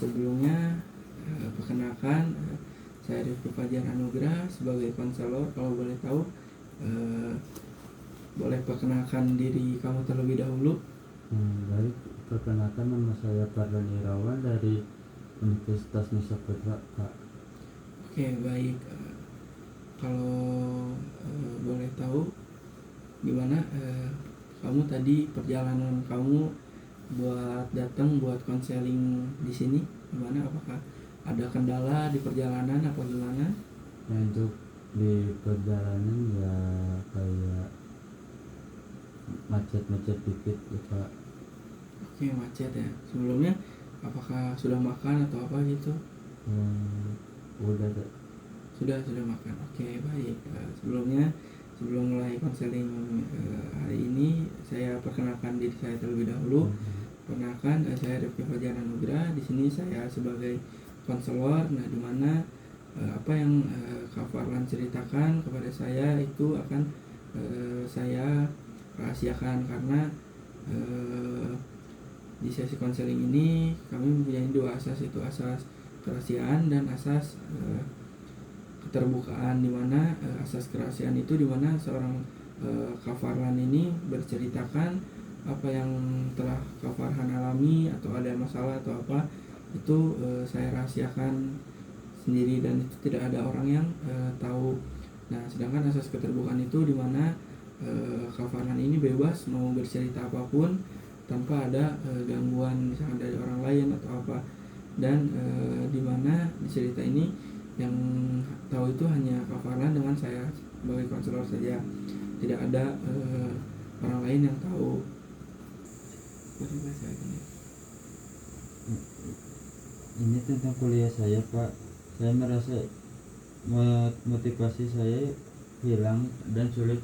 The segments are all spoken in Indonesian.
Sebelumnya perkenalkan, saya Rifki Fajar Anugrah sebagai konselor. Kalau boleh tahu, boleh perkenalkan diri kamu terlebih dahulu. Baik, perkenalkan nama saya Parlan Irawan dari Universitas Nusa Putra, Pak. Oke, baik. Kalau boleh tahu, gimana kamu tadi perjalanan kamu buat datang buat konseling di sini? Gimana? Apakah ada kendala di perjalanan apa gimana? Untuk di perjalanan ya kayak macet-macet dikit ya, Pak. Oke, macet ya. Sebelumnya apakah sudah makan atau apa gitu? Udah Pak. Sudah makan. Oke, baik. Sebelum mulai konseling hari ini, saya perkenalkan diri saya terlebih dahulu. Perkenalkan, saya Rifki Fajar Anugrah. Di sini saya sebagai konselor. Nah, di mana apa yang Kak Farlan ceritakan kepada saya itu akan saya rahasiakan, karena di sesi konseling ini kami mempunyai dua asas, itu asas kerahasiaan dan asas keterbukaan, di mana asas kerahasiaan itu di mana seorang Kak Farlan ini berceritakan apa yang telah Kak Farhan alami atau ada masalah atau apa, itu saya rahasiakan sendiri dan itu tidak ada orang yang tahu. Nah, sedangkan asas keterbukaan itu di mana Kak Farhan ini bebas mau bercerita apapun tanpa ada gangguan misalkan dari orang lain atau apa, dan di mana di cerita ini yang tahu itu hanya Kak Farlan dengan saya sebagai konselor saja, tidak ada orang lain yang tahu. Ini tentang kuliah saya, Pak. Saya merasa motivasi saya hilang dan sulit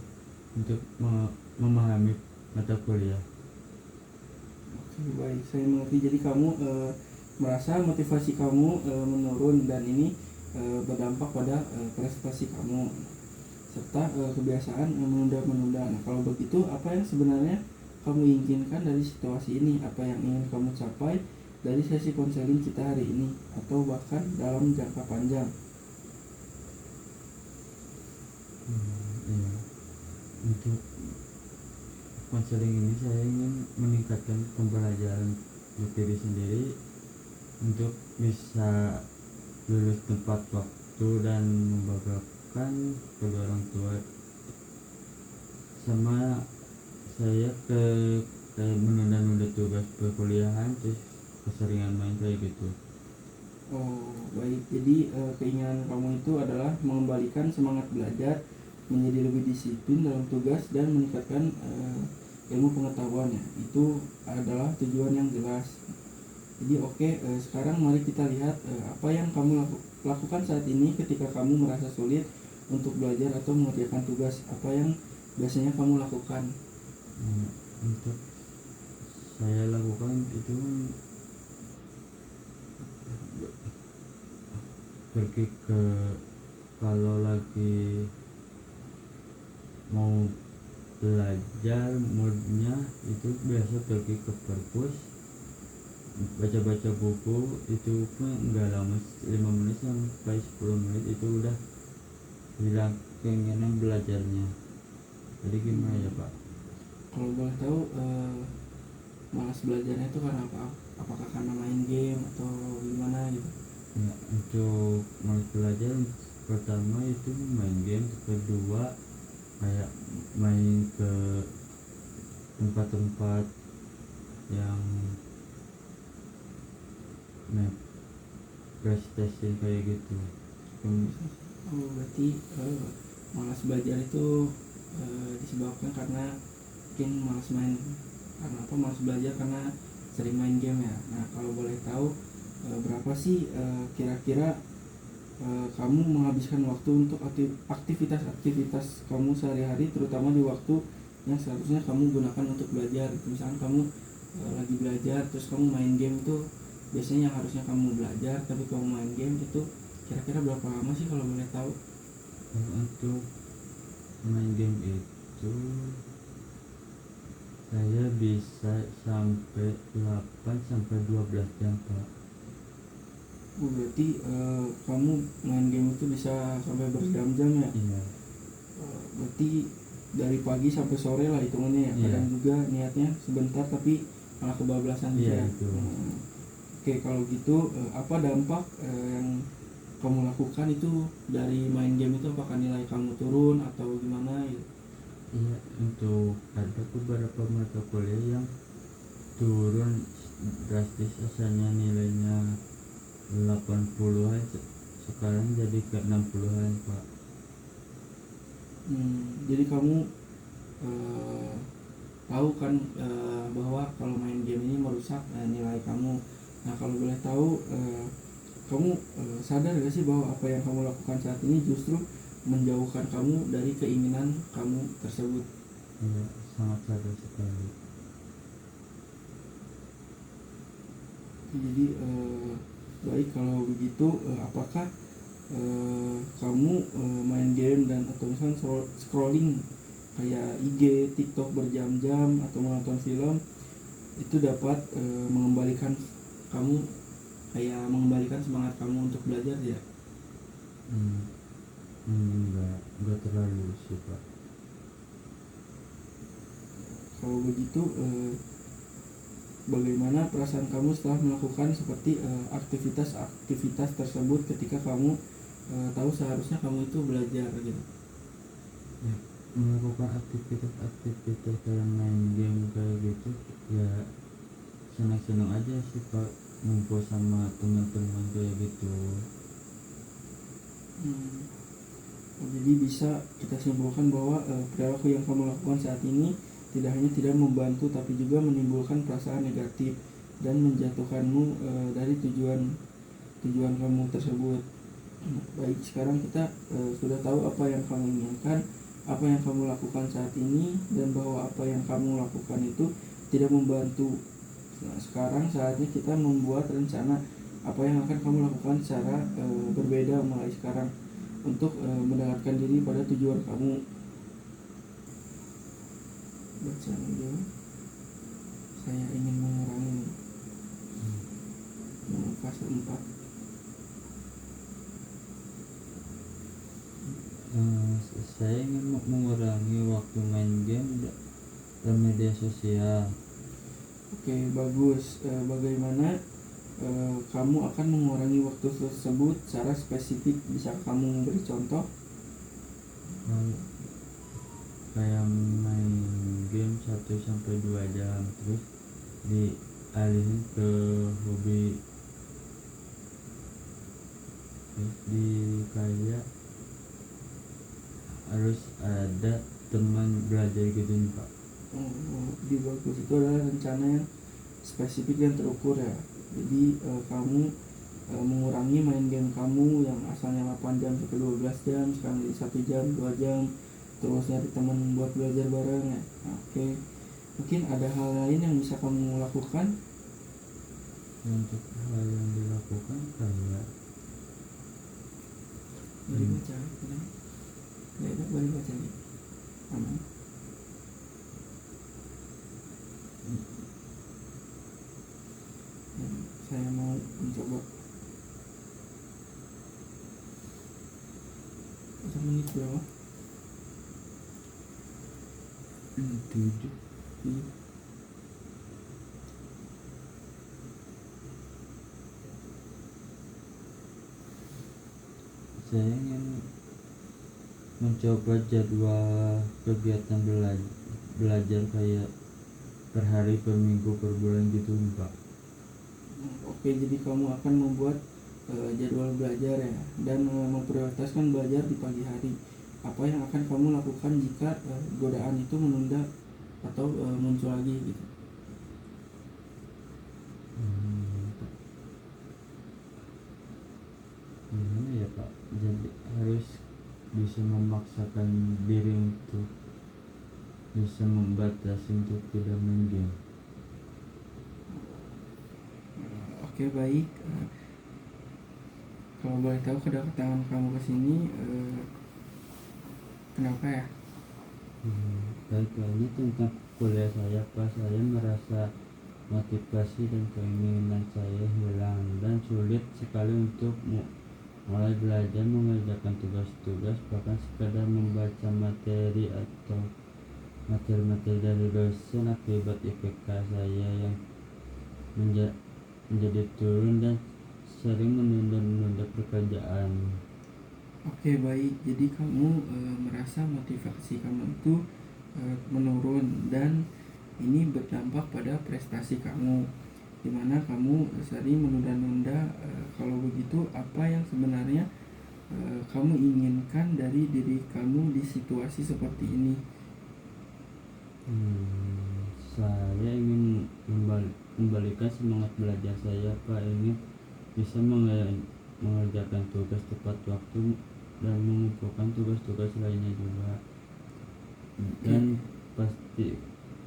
untuk memahami mata kuliah. Oke, baik, saya mengerti. Jadi kamu merasa motivasi kamu menurun dan ini berdampak pada prestasi kamu serta kebiasaan menunda-menunda. Nah, kalau begitu apa yang sebenarnya kamu inginkan dari situasi ini? Apa yang ingin kamu capai dari sesi konseling kita hari ini atau bahkan dalam jangka panjang? Iya. Untuk konseling ini saya ingin meningkatkan pembelajaran diri sendiri untuk bisa lulus tepat waktu dan membanggakan kedua orang tua, sama saya kayak menunda-nunda tugas perkuliahan, terus keseringan main kayak gitu. Oh, baik. Jadi keinginan kamu itu adalah mengembalikan semangat belajar, menjadi lebih disiplin dalam tugas dan meningkatkan ilmu pengetahuannya. Itu adalah tujuan yang jelas. Jadi oke, sekarang mari kita lihat apa yang kamu lakukan saat ini ketika kamu merasa sulit untuk belajar atau mengerjakan tugas. Apa yang biasanya kamu lakukan? Untuk saya lakukan itu pergi ke, kalau lagi mau belajar moodnya itu biasa pergi ke perpus, baca-baca buku. Itu pun enggak lama, 5 menit sampai 10 menit itu udah hilang keinginan belajarnya. Jadi gimana ya, Pak? Kalau boleh tahu, malas belajarnya itu karena apa? Apakah karena main game atau gimana gitu? Ya, untuk malas belajar pertama itu main game, kedua kayak main ke tempat-tempat yang PlayStation kayak gitu. Oh, berarti malas belajar itu disebabkan karena mungkin malas main. Karena apa malas belajar? Karena sering main game ya. Nah, kalau boleh tahu berapa sih kira-kira kamu menghabiskan waktu untuk aktivitas kamu sehari-hari, terutama di waktu yang seharusnya kamu gunakan untuk belajar. Misalnya kamu lagi belajar terus kamu main game, itu biasanya yang harusnya kamu belajar tapi kamu main game, itu kira-kira berapa lama sih kalau boleh tahu? Untuk main game itu saya bisa sampai 8 sampai 12 jam, Pak. Berarti kamu main game itu bisa sampai berjam-jam ya? Iya. Berarti dari pagi sampai sore lah hitungannya ya. Iya. Kadang juga niatnya sebentar tapi malah kebablasan gitu Iya ya. itu. Oke, kalau gitu apa dampak yang kamu lakukan itu dari main game itu? Apakah nilai kamu turun atau gimana gitu? Iya, untuk ada beberapa mata kuliah yang turun drastis, asalnya nilainya 80-an sekarang jadi ke 60-an Pak. Jadi kamu tahu kan bahwa kalau main game ini merusak nilai kamu. Nah, kalau boleh tahu kamu sadar gak sih bahwa apa yang kamu lakukan saat ini justru menjauhkan kamu dari keinginan kamu tersebut? Iya, sangat sadar sekali. Jadi baik, kalau begitu apakah kamu main game dan atau misalnya scrolling kayak IG, TikTok berjam-jam atau menonton film itu dapat mengembalikan kamu, kayak mengembalikan semangat kamu untuk belajar ya? Enggak terlalu sih Pak. Kalau begitu bagaimana perasaan kamu setelah melakukan seperti aktivitas-aktivitas tersebut ketika kamu tahu seharusnya kamu itu belajar gitu? Ya, melakukan aktivitas kayak main game kayak gitu ya senang-senang aja sih Pak, ngumpul sama teman-teman kayak gitu. Jadi bisa kita simpulkan bahwa perilaku yang kamu lakukan saat ini tidak hanya tidak membantu tapi juga menimbulkan perasaan negatif dan menjatuhkanmu dari tujuan kamu tersebut. Baik, sekarang kita sudah tahu apa yang kamu inginkan, apa yang kamu lakukan saat ini, dan bahwa apa yang kamu lakukan itu tidak membantu. Nah, sekarang saatnya kita membuat rencana apa yang akan kamu lakukan secara berbeda mulai sekarang untuk mendekatkan diri pada tujuan kamu. Baca dulu. Saya ingin mengurangi fase 4. Saya ingin mengurangi waktu main game dan media sosial. Oke, bagus. Bagaimana kamu akan mengurangi waktu tersebut secara spesifik? Bisa kamu beri contoh? Kayak main game 1-2 jam terus dialihin ke hobi, terus di kayak harus ada teman belajar gitu nih Pak. Di bagus, itu adalah rencana yang spesifik dan terukur ya. Jadi kamu mengurangi main game kamu yang asalnya 8 jam sampai 12 jam sekarang jadi 1 jam, 2 jam, terus nyari teman buat belajar bareng ya. Oke. Mungkin ada hal lain yang bisa kamu lakukan? Untuk hal yang dilakukan kayak Beri baca, beri baca nih. Aman. Saya mau mencoba 1 menit berapa? 7. Saya ingin mencoba jadwal kegiatan belajar kayak per hari, per minggu, per bulan gitu Pak. Oke, jadi kamu akan membuat jadwal belajar ya, dan memprioritaskan belajar di pagi hari. Apa yang akan kamu lakukan jika godaan itu menunda atau muncul lagi gitu? Gimana ya Pak, jadi harus bisa memaksakan diri untuk bisa membatasi untuk tidak main game. Oke, baik. Kalau boleh tahu kedatangan kamu ke sini kenapa ya? Baik lagi tentang kuliah saya Pak, saya merasa motivasi dan keinginan saya hilang dan sulit sekali untuk mulai belajar mengerjakan tugas-tugas, bahkan sekadar membaca materi atau materi-materi dari dosen akibat IPK saya yang menjadi turun dan sering menunda-nunda pekerjaan. Oke, baik. Jadi kamu merasa motivasi kamu itu menurun dan ini berdampak pada prestasi kamu, dimana kamu sering menunda-nunda. Kalau begitu, apa yang sebenarnya kamu inginkan dari diri kamu di situasi seperti ini? Saya ingin kembalikan semangat belajar saya, Pak. Ingin bisa mengerjakan tugas tepat waktu dan mengumpulkan tugas-tugas lainnya juga. Dan pasti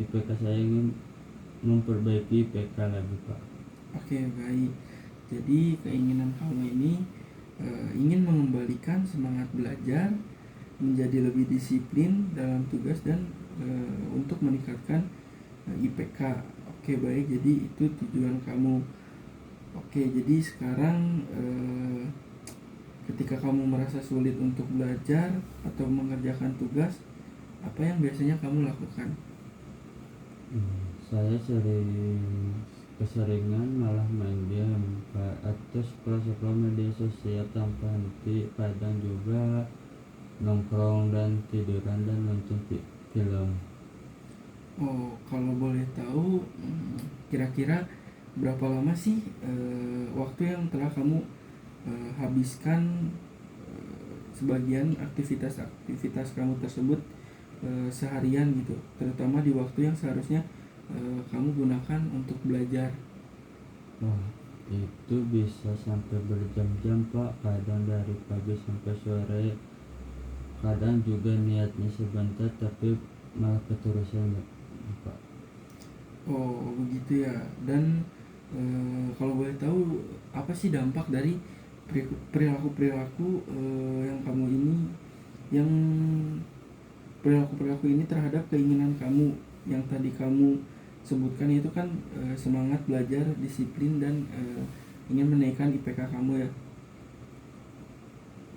IPK saya ingin memperbaiki IPK lagi, Pak. Oke, baik. Jadi keinginan kamu ini ingin mengembalikan semangat belajar, menjadi lebih disiplin dalam tugas dan untuk meningkatkan IPK. Oke, baik. Jadi itu tujuan kamu. Oke, jadi sekarang ketika kamu merasa sulit untuk belajar atau mengerjakan tugas, apa yang biasanya kamu lakukan? Saya keseringan malah main game, Pak, atau scroll media sosial tanpa henti. Kadang juga nongkrong dan tiduran dan nonton film. Oh, kalau boleh tahu, kira-kira berapa lama sih waktu yang telah kamu habiskan sebagian aktivitas kamu tersebut seharian gitu, terutama di waktu yang seharusnya kamu gunakan untuk belajar? Wah, itu bisa sampai berjam-jam, Pak. Kadang dari pagi sampai sore. Kadang juga niatnya sebentar tapi malah keterusan, Pak. Oh, begitu ya. Dan kalau boleh tahu, apa sih dampak dari perilaku-perilaku yang kamu ini, yang perilaku-perilaku ini terhadap keinginan kamu yang tadi kamu sebutkan itu kan semangat belajar, disiplin, dan ingin menaikkan IPK kamu ya?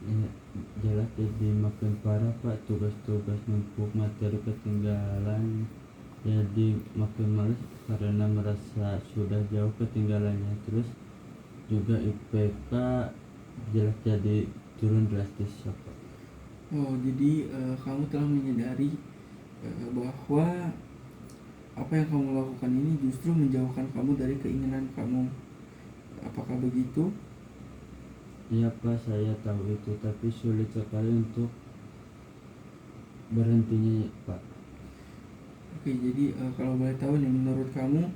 Ya, jelas jadi makin parah, Pak. Tugas-tugas numpuk, materi ketinggalan, jadi makin males karena merasa sudah jauh ketinggalannya. Terus juga IPK jelas jadi turun drastis, Pak. Oh, jadi kamu telah menyadari bahwa apa yang kamu lakukan ini justru menjauhkan kamu dari keinginan kamu. Apakah begitu? Iya, Pak, saya tahu itu, tapi sulit sekali untuk berhentinya, Pak. Oke, jadi kalau boleh tahu nih, menurut kamu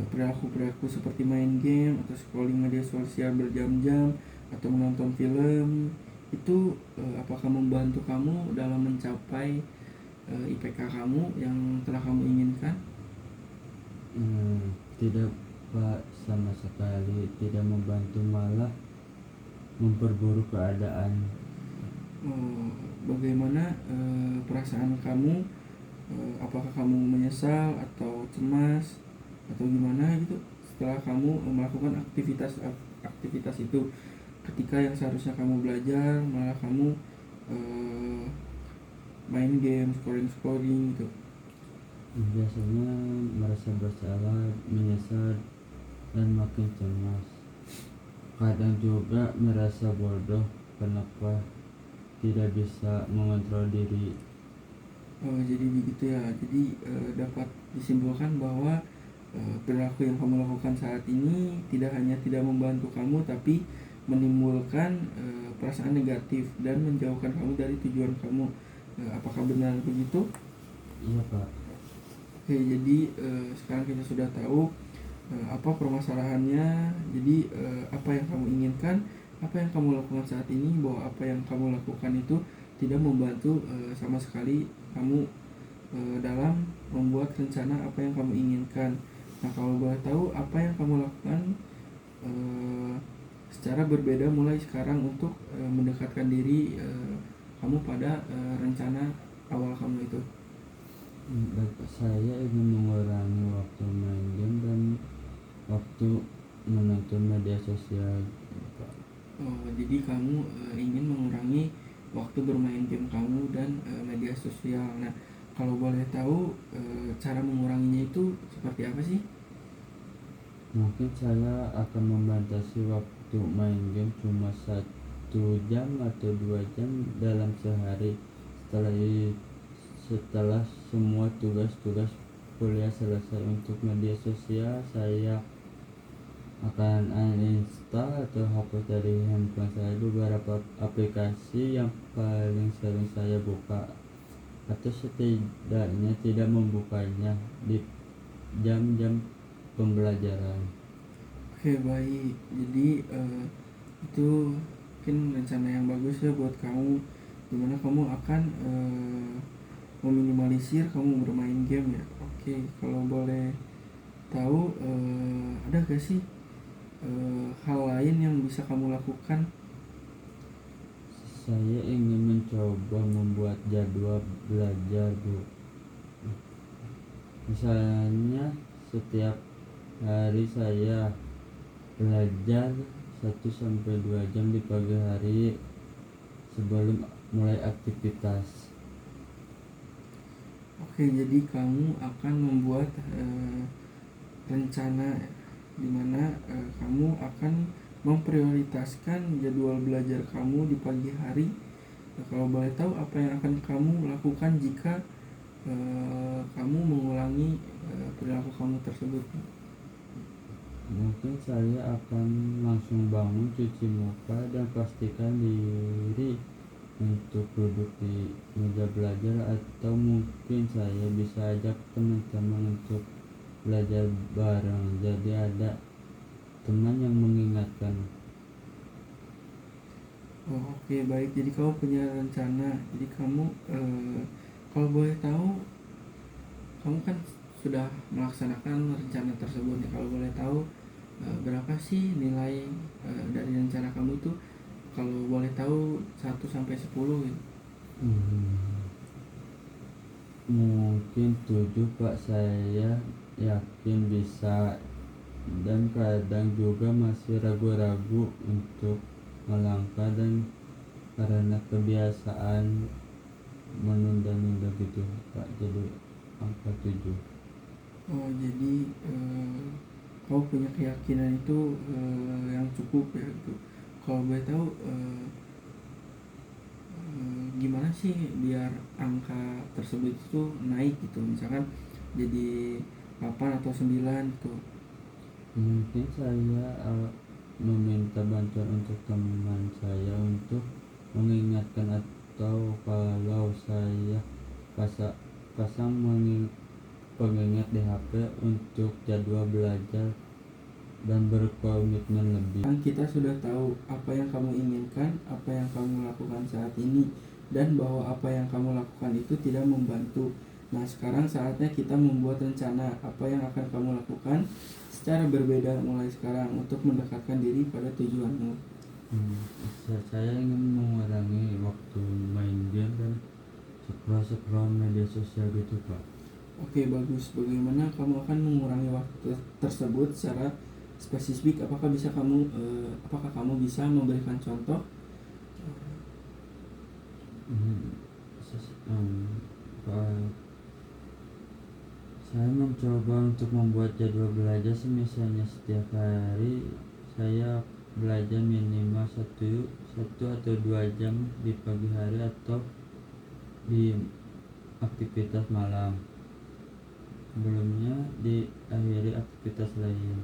perilaku-perilaku seperti main game atau scrolling media sosial berjam-jam atau menonton film itu apakah membantu kamu dalam mencapai IPK kamu yang telah kamu inginkan? Tidak, Pak, sama sekali tidak membantu, malah memperburuk keadaan. Bagaimana perasaan kamu? Apakah kamu menyesal atau cemas atau gimana gitu setelah kamu melakukan aktivitas itu, ketika yang seharusnya kamu belajar malah kamu main game, scrolling gitu? Biasanya merasa bersalah, menyesal, dan makin cemas. Kadang juga merasa bodoh kenapa tidak bisa mengontrol diri. Jadi begitu ya. Jadi dapat disimpulkan bahwa perilaku yang kamu lakukan saat ini tidak hanya tidak membantu kamu, tapi menimbulkan perasaan negatif dan menjauhkan kamu dari tujuan kamu. Apakah benar begitu? Iya, Pak. Oke, jadi sekarang kita sudah tahu apa permasalahannya. Jadi apa yang kamu inginkan, apa yang kamu lakukan saat ini, bahwa apa yang kamu lakukan itu tidak membantu sama sekali kamu dalam membuat rencana apa yang kamu inginkan. Nah, kalau boleh tahu, apa yang kamu lakukan secara berbeda mulai sekarang untuk mendekatkan diri kamu pada rencana awal kamu itu? Saya ingin mengurangi waktu main game dan waktu menonton media sosial, Pak. Oh, jadi kamu ingin mengurangi waktu bermain game kamu dan media sosial. Nah, kalau boleh tahu cara menguranginya itu seperti apa sih? Mungkin saya akan membatasi waktu main game cuma 1 jam atau 2 jam dalam sehari. Setelah semua tugas-tugas kuliah selesai, untuk media sosial saya akan uninstall atau hapus dari handphone saya beberapa aplikasi yang paling sering saya buka, atau setidaknya tidak membukanya di jam-jam pembelajaran. Oke, baik. Jadi itu mungkin rencana yang bagus ya buat kamu, dimana kamu akan meminimalisir kamu bermain game ya. Oke, kalau boleh tahu ada gak sih hal lain yang bisa kamu lakukan? Saya ingin mencoba membuat jadwal belajar, Bu. Misalnya setiap hari saya belajar 1 sampai 2 jam di pagi hari sebelum mulai aktivitas. Oke, jadi kamu akan membuat rencana di mana kamu akan memprioritaskan jadwal belajar kamu di pagi hari. Nah, kalau boleh tahu apa yang akan kamu lakukan jika kamu mengulangi perilaku kamu tersebut? Mungkin saya akan langsung bangun, cuci muka, dan pastikan diri untuk duduk di meja belajar, atau mungkin saya bisa ajak teman-teman untuk belajar bareng, jadi ada teman yang mengingatkan. Oh, oke, baik. Jadi kamu punya rencana. Jadi kamu kalau boleh tahu, kamu kan sudah melaksanakan rencana tersebut ya. Kalau boleh tahu berapa sih nilai dari rencana kamu itu? Kalau boleh tahu 1 sampai 10 gitu. Hmm, Mungkin 7, Pak. Saya yakin bisa, dan kadang juga masih ragu-ragu untuk melangkah, dan karena kebiasaan menunda-nunda gitu, Pak, jadi angka 7. Oh, jadi kamu punya keyakinan itu yang cukup ya gitu. Kalau boleh tahu gimana sih biar angka tersebut itu naik gitu, misalkan jadi 8 atau 9 gitu. Mungkin saya meminta bantuan untuk teman saya untuk mengingatkan, atau kalau saya pasang pengingat di HP untuk jadwal belajar, dan berkomitmen lebih. Kan kita sudah tahu apa yang kamu inginkan, apa yang kamu lakukan saat ini, dan bahwa apa yang kamu lakukan itu tidak membantu. Nah, sekarang saatnya kita membuat rencana apa yang akan kamu lakukan secara berbeda mulai sekarang untuk mendekatkan diri pada tujuanmu. Saya ingin mengurangi waktu main game dan scroll media sosial gitu, Pak. Oke, bagus. Bagaimana kamu akan mengurangi waktu tersebut secara spesifik? Apakah kamu bisa memberikan contoh? Hmm, Pak, saya mencoba untuk membuat jadwal belajar, misalnya setiap hari saya belajar minimal 1 atau 2 jam di pagi hari atau di aktivitas malam. Sebelumnya diakhiri aktivitas lain.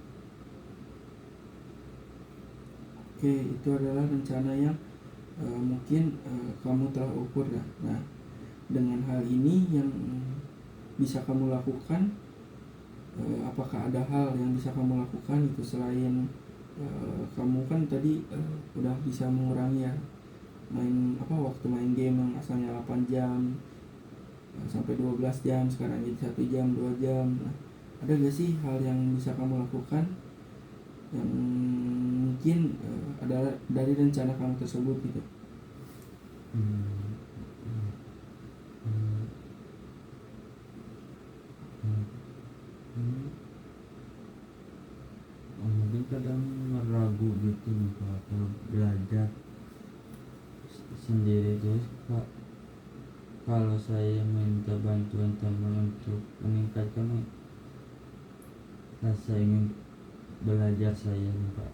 Oke, itu adalah rencana yang mungkin kamu telah ukur ya. Nah, dengan hal ini yang bisa kamu lakukan, apakah ada hal yang bisa kamu lakukan itu selain kamu kan tadi udah bisa mengurangi ya waktu main game yang asalnya 8 jam sampai 12 jam, sekarang jadi 1 jam 2 jam. Nah, ada gak sih hal yang bisa kamu lakukan yang mungkin adalah dari rencana kamu tersebut gitu? Hmm, hmm, atau belajar sendiri. Terus Pak, kalau saya minta bantuan teman untuk meningkatkan rasa ingin belajar saya nih Pak.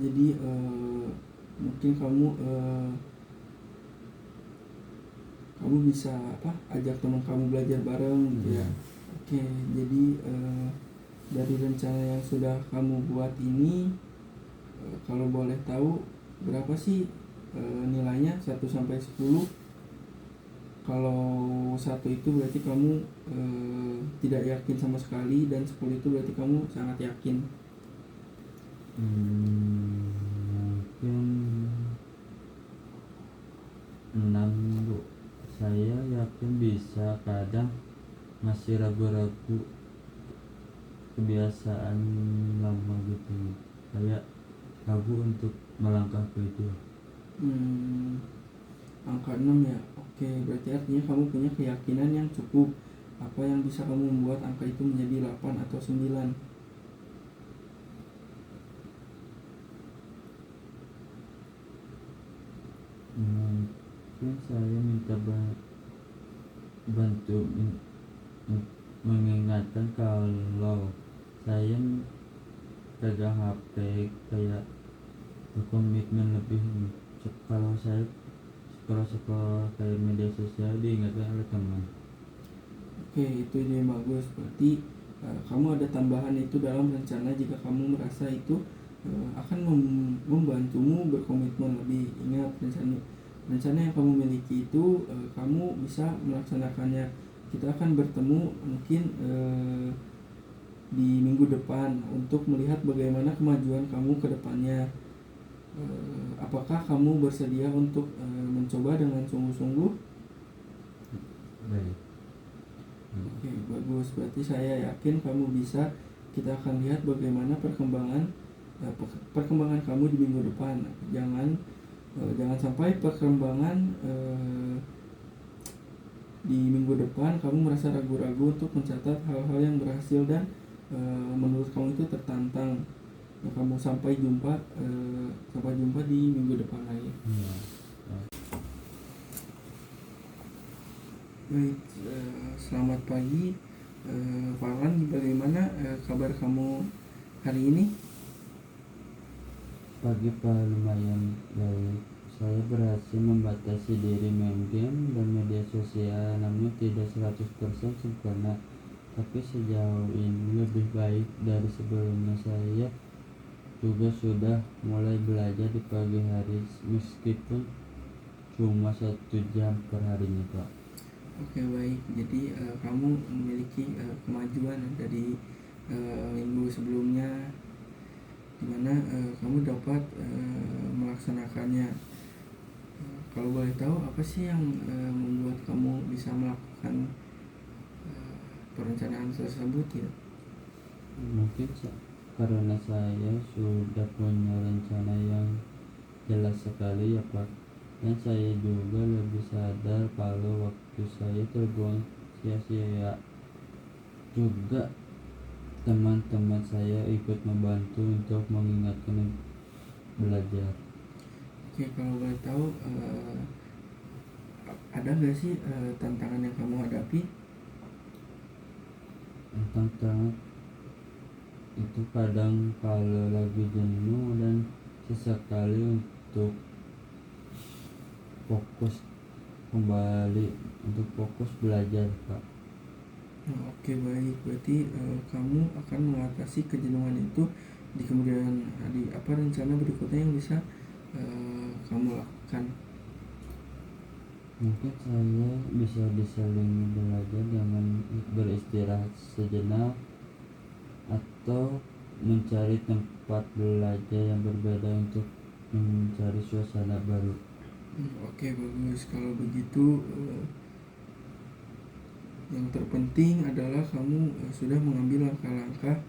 Jadi mungkin kamu bisa ajak teman kamu belajar bareng gitu ya. Oke, jadi dari rencana yang sudah kamu buat ini, kalau boleh tahu berapa sih nilainya 1 sampai 10? Kalau 1 itu berarti kamu tidak yakin sama sekali, dan 10 itu berarti kamu sangat yakin. Mungkin 6 Bu. Saya yakin bisa, kadang masih ragu-ragu, kebiasaan lama gitu, kayak ragu untuk melangkah ke itu. Angka 6 ya. Oke, berarti artinya kamu punya keyakinan yang cukup. Apa yang bisa kamu membuat angka itu menjadi 8 atau 9? Mungkin saya minta bantu mengingatkan kalau saya pegang HP, kayak berkomitmen lebih. Kalau saya scroll kayak media sosial diingatkan oleh teman. Oke, itu ide yang bagus. Berarti kamu ada tambahan itu dalam rencana jika kamu merasa itu akan membantumu berkomitmen lebih. Ingat, rencana yang kamu miliki itu kamu bisa melaksanakannya. Kita akan bertemu mungkin di minggu depan untuk melihat bagaimana kemajuan kamu ke depannya. Apakah kamu bersedia untuk mencoba dengan sungguh-sungguh? Baik. Oke, bagus. Berarti saya yakin kamu bisa. Kita akan lihat bagaimana perkembangan kamu di minggu depan. Jangan sampai perkembangan di minggu depan kamu merasa ragu-ragu untuk mencatat hal-hal yang berhasil dan menurut kamu itu tertantang. Kamu sampai jumpa di minggu depan lagi. Baik, selamat pagi Farhan. Bagaimana kabar kamu hari ini? Pagi Pak, lumayan baik. Saya berhasil membatasi diri main game dan media sosial, namun tidak 100% sempurna, tapi sejauh ini lebih baik dari sebelumnya. Saya juga sudah mulai belajar di pagi hari, meskipun cuma 1 jam per harinya Pak. Oke, baik. Jadi kamu memiliki kemajuan dari minggu sebelumnya, dimana kamu dapat melaksanakannya. Kalau boleh tahu, apa sih yang membuat kamu bisa melakukan perencanaan tersebut ya? Mungkin karena saya sudah punya rencana yang jelas sekali ya Pak, dan saya juga lebih sadar kalau waktu saya terbuang sia-sia. Juga teman-teman saya ikut membantu untuk mengingatkan belajar. Oke, kalau boleh tahu, ada nggak sih tantangan yang kamu hadapi? Tantangan itu kadang kalau lagi jenuh dan sesekali untuk fokus belajar Pak. Oke, baik. Berarti kamu akan mengatasi kejenuhan itu di kemudian hari. Apa rencana berikutnya yang bisa kamu lakukan? Mungkin saya bisa diselingi belajar dengan beristirahat sejenak, atau mencari tempat belajar yang berbeda untuk mencari suasana baru. Oke, bagus. Kalau begitu yang terpenting adalah kamu sudah mengambil langkah-langkah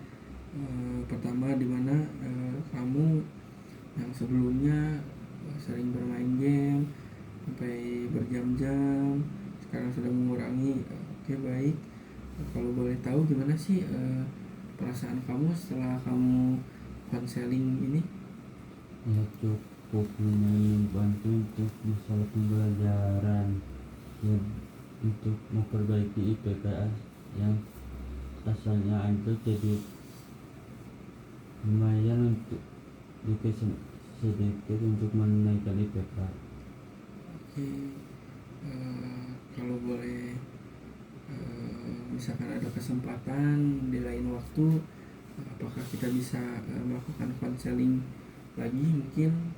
pertama, di mana kamu yang sebelumnya sering bermain game sampai berjam-jam, sekarang sudah mengurangi. Oke, baik. Kalau boleh tahu, gimana sih perasaan kamu setelah kamu konseling ini? Ya cukup lumayan membantu untuk masalah pembelajaran ya, untuk memperbaiki IPK yang asalnya ada, jadi lumayan untuk sedikit untuk menaikkan IPK. Oke, kalau boleh, misalkan ada kesempatan di lain waktu, apakah kita bisa melakukan konseling lagi? Mungkin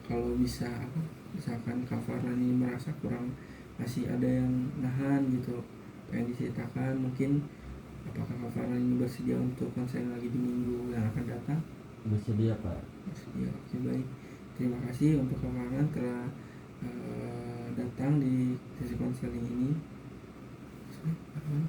kalau bisa apa, misalkan Kak Farhan ini merasa kurang, masih ada yang nahan gitu pengen diceritakan, mungkin apakah Kak Farhan ini bersedia untuk konseling lagi di minggu yang akan datang? Bersedia Pak? Bersedia. Oke, baik, terima kasih untuk Kak Farhan telah datang di sesi konseling ini. Oke, Kak Farhan.